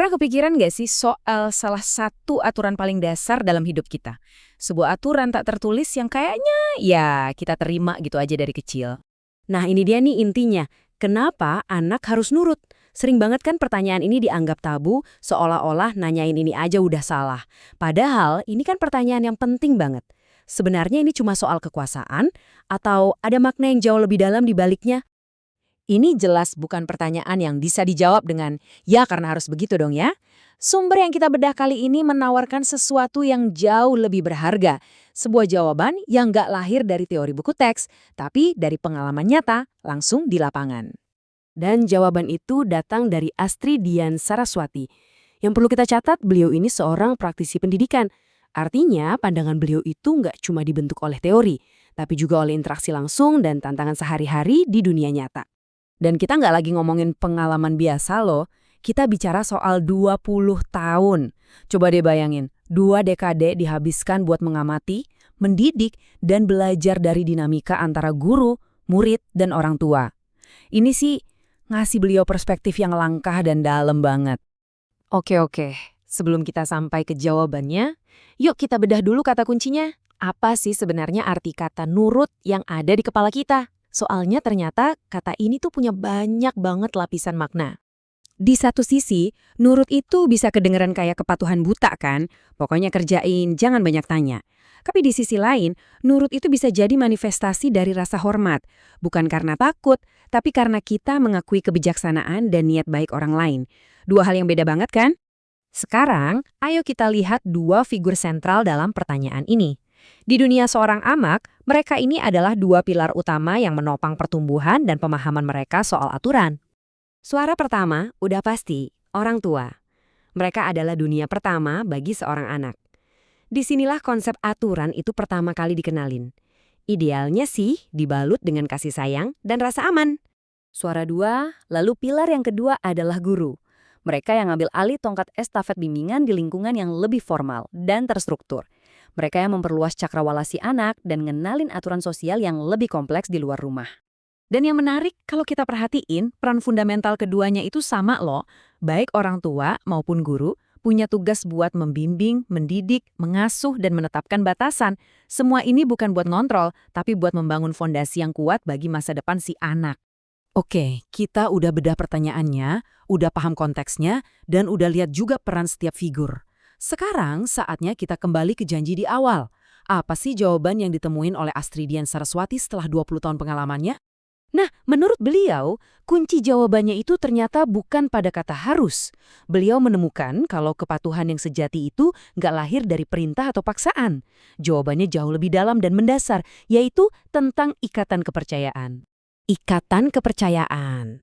Pernah kepikiran nggak sih soal salah satu aturan paling dasar dalam hidup kita? Sebuah aturan tak tertulis yang kayaknya ya kita terima gitu aja dari kecil. Nah, ini dia nih intinya. Kenapa anak harus nurut? Sering banget kan pertanyaan ini dianggap tabu, seolah-olah nanyain ini aja udah salah. Padahal ini kan pertanyaan yang penting banget. Sebenarnya ini cuma soal kekuasaan, atau ada makna yang jauh lebih dalam di baliknya? Ini jelas bukan pertanyaan yang bisa dijawab dengan, ya karena harus begitu dong ya. Sumber yang kita bedah kali ini menawarkan sesuatu yang jauh lebih berharga. Sebuah jawaban yang nggak lahir dari teori buku teks, tapi dari pengalaman nyata langsung di lapangan. Dan jawaban itu datang dari Astri Dian Saraswati. Yang perlu kita catat, beliau ini seorang praktisi pendidikan. Artinya, pandangan beliau itu nggak cuma dibentuk oleh teori, tapi juga oleh interaksi langsung dan tantangan sehari-hari di dunia nyata. Dan kita nggak lagi ngomongin pengalaman biasa loh, kita bicara soal 20 tahun. Coba deh bayangin, 2 dekade dihabiskan buat mengamati, mendidik, dan belajar dari dinamika antara guru, murid, dan orang tua. Ini sih ngasih beliau perspektif yang langka dan dalam banget. Oke. Sebelum kita sampai ke jawabannya, yuk kita bedah dulu kata kuncinya. Apa sih sebenarnya arti kata nurut yang ada di kepala kita? Soalnya ternyata kata ini tuh punya banyak banget lapisan makna. Di satu sisi, nurut itu bisa kedengeran kayak kepatuhan buta kan? Pokoknya kerjain, jangan banyak tanya. Tapi di sisi lain, nurut itu bisa jadi manifestasi dari rasa hormat. Bukan karena takut, tapi karena kita mengakui kebijaksanaan dan niat baik orang lain. Dua hal yang beda banget kan? Sekarang, ayo kita lihat dua figur sentral dalam pertanyaan ini. Di dunia seorang anak, mereka ini adalah dua pilar utama yang menopang pertumbuhan dan pemahaman mereka soal aturan. Suara pertama udah pasti, orang tua. Mereka adalah dunia pertama bagi seorang anak. Disinilah konsep aturan itu pertama kali dikenalin. Idealnya sih dibalut dengan kasih sayang dan rasa aman. Suara dua, lalu pilar yang kedua adalah guru. Mereka yang ngambil alih tongkat estafet bimbingan di lingkungan yang lebih formal dan terstruktur. Mereka yang memperluas cakrawala si anak dan ngenalin aturan sosial yang lebih kompleks di luar rumah. Dan yang menarik, kalau kita perhatiin, peran fundamental keduanya itu sama loh. Baik orang tua maupun guru punya tugas buat membimbing, mendidik, mengasuh, dan menetapkan batasan. Semua ini bukan buat ngontrol, tapi buat membangun fondasi yang kuat bagi masa depan si anak. Oke, kita udah bedah pertanyaannya, udah paham konteksnya, dan udah lihat juga peran setiap figur. Sekarang saatnya kita kembali ke janji di awal. Apa sih jawaban yang ditemuin oleh Astri Dian Saraswati setelah 20 tahun pengalamannya? Nah, menurut beliau, kunci jawabannya itu ternyata bukan pada kata harus. Beliau menemukan kalau kepatuhan yang sejati itu nggak lahir dari perintah atau paksaan. Jawabannya jauh lebih dalam dan mendasar, yaitu tentang ikatan kepercayaan. Ikatan kepercayaan.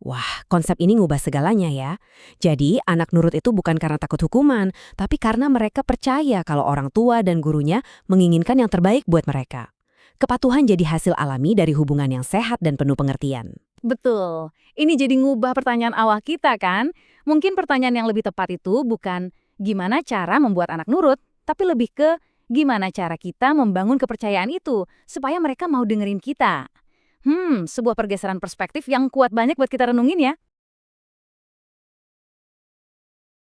Wah, konsep ini ngubah segalanya ya. Jadi, anak nurut itu bukan karena takut hukuman, tapi karena mereka percaya kalau orang tua dan gurunya menginginkan yang terbaik buat mereka. Kepatuhan jadi hasil alami dari hubungan yang sehat dan penuh pengertian. Betul, ini jadi ngubah pertanyaan awal kita kan? Mungkin pertanyaan yang lebih tepat itu bukan gimana cara membuat anak nurut, tapi lebih ke gimana cara kita membangun kepercayaan itu supaya mereka mau dengerin kita. Sebuah pergeseran perspektif yang kuat banyak buat kita renungin ya.